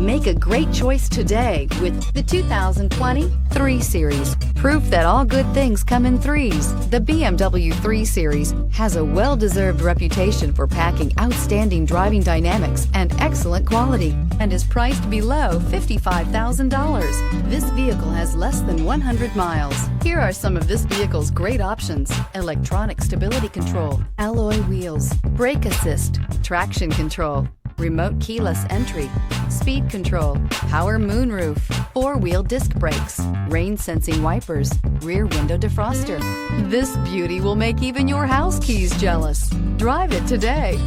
Make a great choice today with the 2020 3 Series. Proof that all good things come in threes. The BMW 3 Series has a well-deserved reputation for packing outstanding driving dynamics and excellent quality, and is priced below $55,000. This vehicle has less than 100 miles. Here are some of this vehicle's great options: electronic stability control, alloy wheels, brake assist, traction control, remote keyless entry, speed control, power moonroof, 4-wheel disc brakes, rain sensing wipers, rear window defroster. This beauty will make even your house keys jealous. Drive it today.